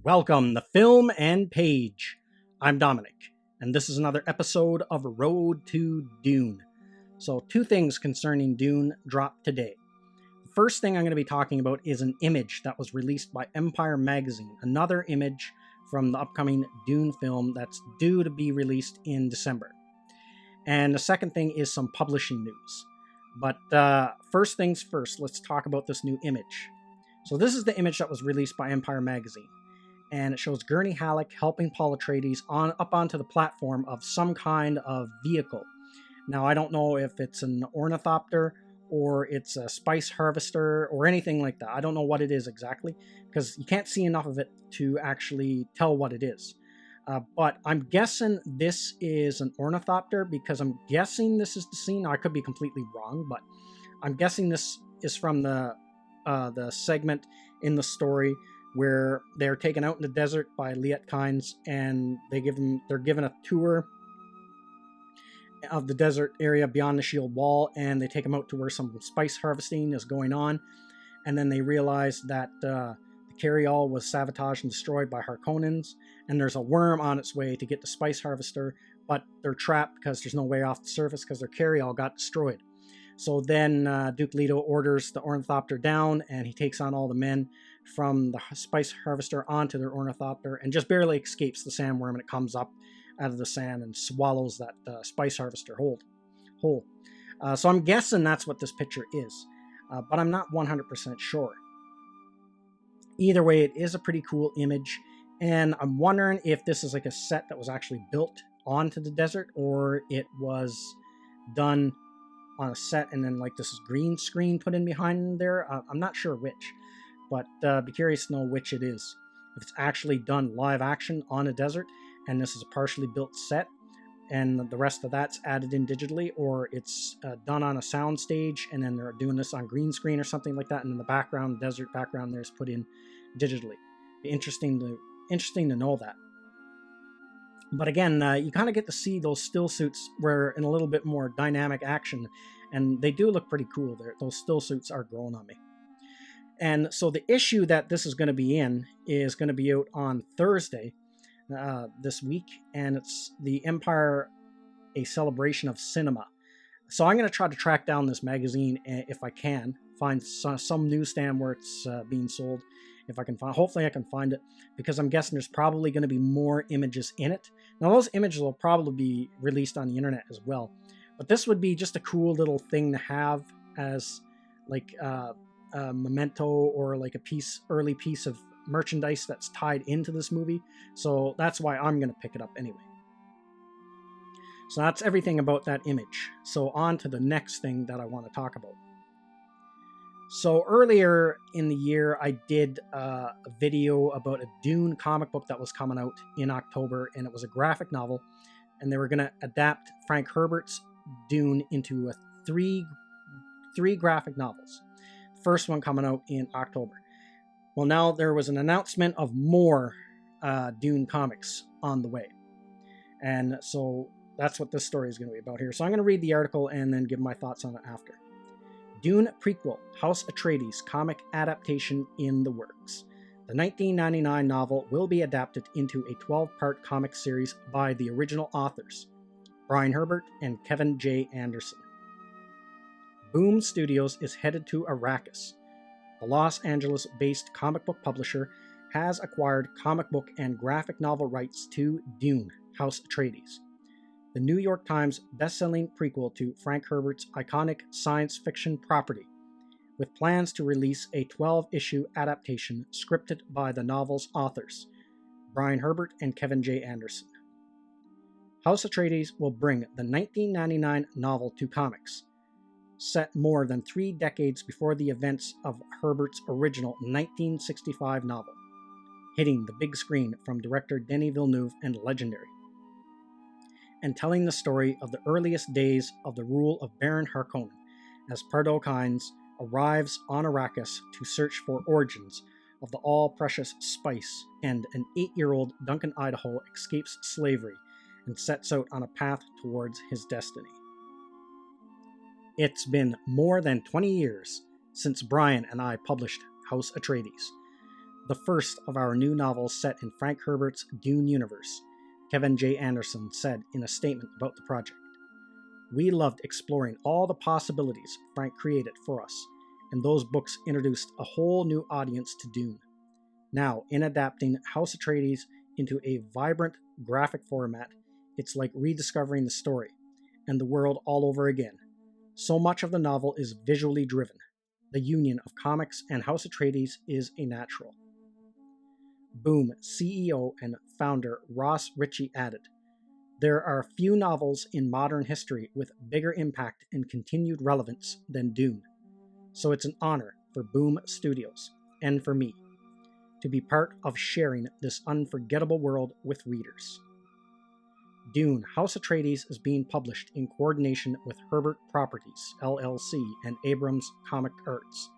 Welcome to Film and Page. I'm Dominic, and this is another episode of Road to Dune. So, two things concerning Dune dropped today. The first thing I'm going to be talking about is an image that was released by Empire Magazine, another image from the upcoming Dune film that's due to be released in December. And the second thing is some publishing news. But first things first, let's talk about this new image. So this is the image that was released by Empire Magazine. And it shows Gurney Halleck helping Paul Atreides up onto the platform of some kind of vehicle. Now, I don't know if it's an ornithopter or it's a spice harvester or anything like that. I don't know what it is exactly because you can't see enough of it to actually tell what it is. But I'm guessing this is an ornithopter because I'm guessing this is the scene. Now, I could be completely wrong, but I'm guessing this is from the segment in the story where they're taken out in the desert by Liet Kynes, and they're given a tour of the desert area beyond the shield wall, and they take them out to where some spice harvesting is going on, and then they realize that the carryall was sabotaged and destroyed by Harkonnens, and there's a worm on its way to get the spice harvester, but they're trapped because there's no way off the surface because their carryall got destroyed. So then Duke Leto orders the ornithopter down, and he takes on all the men from the spice harvester onto their ornithopter and just barely escapes the sandworm, and it comes up out of the sand and swallows that spice harvester whole. So I'm guessing that's what this picture is, but I'm not 100% sure. Either way, it is a pretty cool image, and I'm wondering if this is like a set that was actually built onto the desert, or it was done on a set and then like this is green screen put in behind there. I'm not sure which, but be curious to know which it is. If it's actually done live action on a desert and this is a partially built set and the rest of that's added in digitally, or it's done on a sound stage and then they're doing this on green screen or something like that, and in the background, desert background, there's put in digitally. Be interesting to know that. But again, you kind of get to see those still suits where in a little bit more dynamic action, and they do look pretty cool. Those still suits are growing on me. And so the issue that this is going to be in is going to be out on Thursday this week, and it's the Empire, A Celebration of Cinema. So I'm going to try to track down this magazine if I can, find some newsstand where it's being sold. If I can find, hopefully I can find it, because I'm guessing there's probably going to be more images in it. Now those images will probably be released on the internet as well, but this would be just a cool little thing to have as like a memento or like early piece of merchandise that's tied into this movie. So that's why I'm going to pick it up anyway. So that's everything about that image. So on to the next thing that I want to talk about. So earlier in the year, I did a video about a Dune comic book that was coming out in October, and it was a graphic novel, and they were going to adapt Frank Herbert's Dune into three graphic novels. The first one coming out in October. Well, now there was an announcement of more Dune comics on the way, and so that's what this story is going to be about here. So I'm going to read the article and then give my thoughts on it after. Dune prequel, House Atreides comic adaptation in the works. The 1999 novel will be adapted into a 12-part comic series by the original authors, Brian Herbert and Kevin J. Anderson. Boom Studios is headed to Arrakis. The Los Angeles-based comic book publisher has acquired comic book and graphic novel rights to Dune, House Atreides, the New York Times best-selling prequel to Frank Herbert's iconic science fiction property, with plans to release a 12-issue adaptation scripted by the novel's authors, Brian Herbert and Kevin J. Anderson. House Atreides will bring the 1999 novel to comics, set more than 3 decades before the events of Herbert's original 1965 novel, hitting the big screen from director Denis Villeneuve and Legendary, and telling the story of the earliest days of the rule of Baron Harkonnen as Pardo Kynes arrives on Arrakis to search for origins of the all-precious spice, and an 8-year-old Duncan Idaho escapes slavery and sets out on a path towards his destiny. It's been more than 20 years since Brian and I published House Atreides. the first of our new novels set in Frank Herbert's Dune universe, Kevin J. Anderson said in a statement about the project. We loved exploring all the possibilities Frank created for us, and those books introduced a whole new audience to Dune. Now, in adapting House Atreides into a vibrant graphic format, it's like rediscovering the story and the world all over again. So much of the novel is visually driven. The union of comics and House Atreides is a natural. Boom CEO and founder Ross Ritchie added, there are few novels in modern history with bigger impact and continued relevance than Dune. So it's an honor for Boom Studios, and for me, to be part of sharing this unforgettable world with readers. Dune, House Atreides is being published in coordination with Herbert Properties, LLC, and Abrams Comic Arts,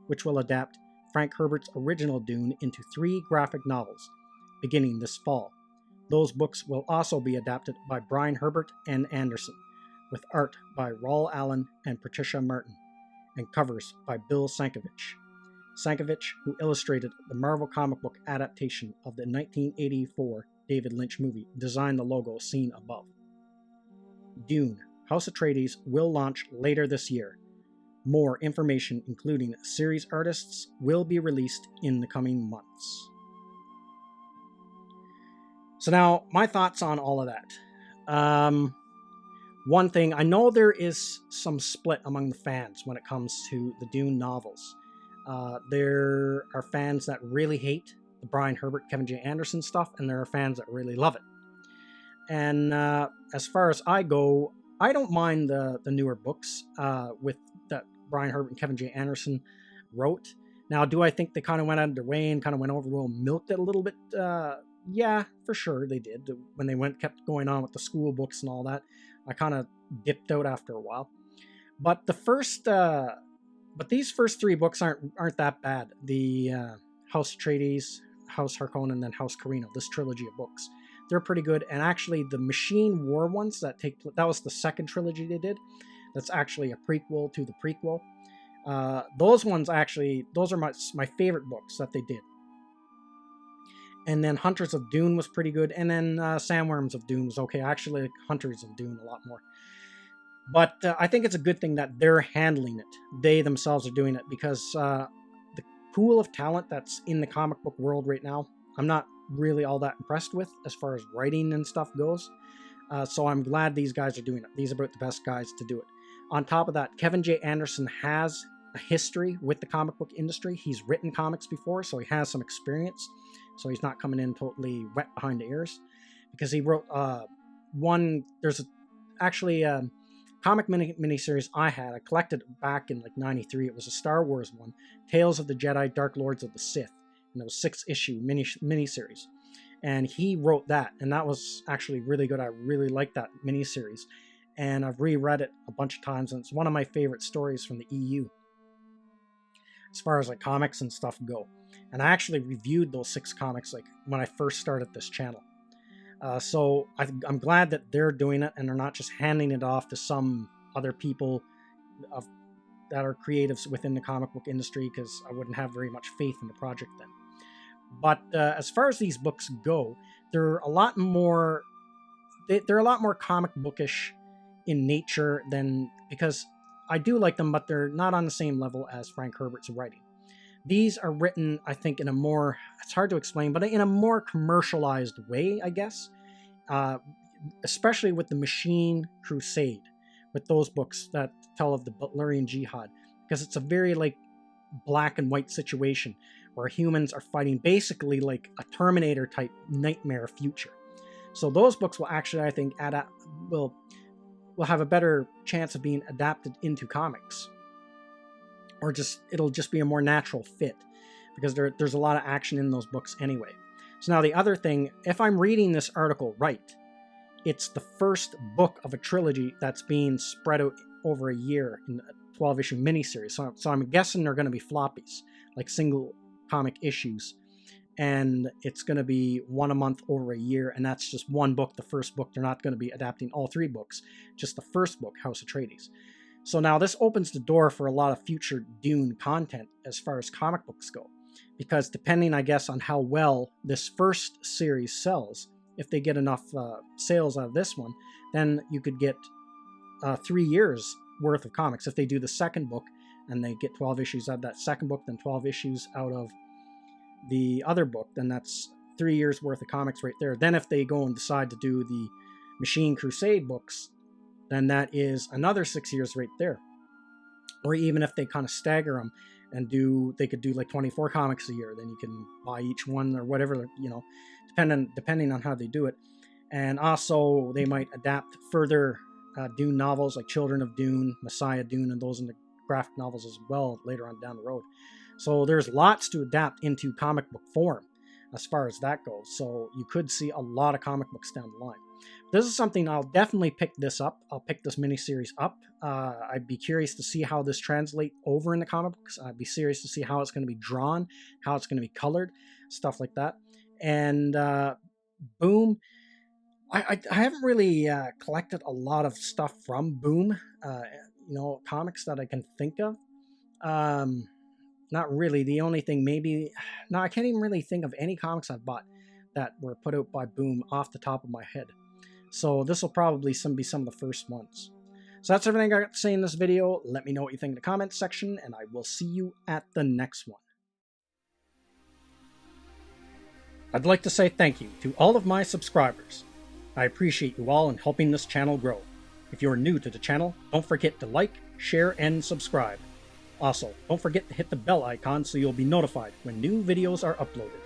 which will adapt Frank Herbert's original Dune into 3 graphic novels, beginning this fall. Those books will also be adapted by Brian Herbert and Anderson, with art by Raul Allen and Patricia Martin, and covers by Bill Sienkiewicz. Sienkiewicz, who illustrated the Marvel comic book adaptation of the 1984 David Lynch movie, designed the logo seen above. Dune, House Atreides will launch later this year. More information, including series artists, will be released in the coming months. So now, my thoughts on all of that. One thing, I know there is some split among the fans when it comes to the Dune novels. There are fans that really hate the Brian Herbert, Kevin J. Anderson stuff, and there are fans that really love it. And as far as I go, I don't mind the newer books with that Brian Herbert and Kevin J. Anderson wrote. Now, do I think they kind of went out of their way and kind of went overall milked it a little bit? Yeah, for sure they did. When they kept going on with the school books and all that, I kind of dipped out after a while. But these first 3 books aren't that bad. The House Atreides, House Harkonnen, and then House Carino. This trilogy of books, they're pretty good. And actually, the Machine War ones that was the second trilogy they did. That's actually a prequel to the prequel. Those are my favorite books that they did. And then Hunters of Dune was pretty good. And then Sandworms of Dune was okay. I actually like Hunters of Dune a lot more. But I think it's a good thing that they're handling it. They themselves are doing it, because the pool of talent that's in the comic book world right now, I'm not really all that impressed with as far as writing and stuff goes. So I'm glad these guys are doing it. These are about the best guys to do it. On top of that, Kevin J. Anderson has a history with the comic book industry. He's written comics before, so he has some experience. So he's not coming in totally wet behind the ears, because he wrote there's actually a comic miniseries I collected back in like 93. It was a Star Wars one, Tales of the Jedi, Dark Lords of the Sith, and it was 6-issue miniseries. And he wrote that, and that was actually really good. I really liked that miniseries, and I've reread it a bunch of times, and it's one of my favorite stories from the EU as far as like comics and stuff go. And I actually reviewed those 6 comics like when I first started this channel. So I'm glad that they're doing it, and they're not just handing it off to some other people that are creatives within the comic book industry, because I wouldn't have very much faith in the project then. But as far as these books go, they're a lot more comic bookish in nature because I do like them, but they're not on the same level as Frank Herbert's writing. These are written, I think, in a more, it's hard to explain, but in a more commercialized way, I guess. Especially with the Machine Crusade, with those books that tell of the Butlerian Jihad, because it's a very like black and white situation where humans are fighting basically like a Terminator type nightmare future. So those books will actually, I think, will have a better chance of being adapted into comics. Or it'll just be a more natural fit, because there's a lot of action in those books anyway. So now the other thing, if I'm reading this article right, it's the first book of a trilogy that's being spread out over a year in a 12-issue miniseries. So I'm guessing they're going to be floppies, like single comic issues. And it's going to be one a month over a year, and that's just one book, the first book. They're not going to be adapting all 3 books, just the first book, House Atreides. So now this opens the door for a lot of future Dune content as far as comic books go. because depending, I guess, on how well this first series sells, if they get enough sales out of this one, then you could get 3 years worth of comics. If they do the second book and they get 12 issues out of that second book, then 12 issues out of the other book, then that's 3 years worth of comics right there. Then if they go and decide to do the Machine Crusade books, then that is another 6 years right there. Or even if they kind of stagger them and they could do like 24 comics a year, then you can buy each one or whatever, depending on how they do it. And also they might adapt further Dune novels like Children of Dune, Messiah Dune, and those in the graphic novels as well later on down the road. So there's lots to adapt into comic book form as far as that goes. So you could see a lot of comic books down the line. This is something I'll definitely pick this up. I'll pick this miniseries up. I'd be curious to see how this translates over in the comic books. I'd be curious to see how it's going to be drawn, how it's going to be colored, stuff like that. And Boom, I haven't really collected a lot of stuff from Boom, comics that I can think of. Not really. The only thing I can't even really think of any comics I've bought that were put out by Boom off the top of my head. So this will probably be some of the first ones. So that's everything I got to say in this video. Let me know what you think in the comments section, and I will see you at the next one. I'd like to say thank you to all of my subscribers. I appreciate you all in helping this channel grow. If you're new to the channel, don't forget to like, share, and subscribe. Also, don't forget to hit the bell icon so you'll be notified when new videos are uploaded.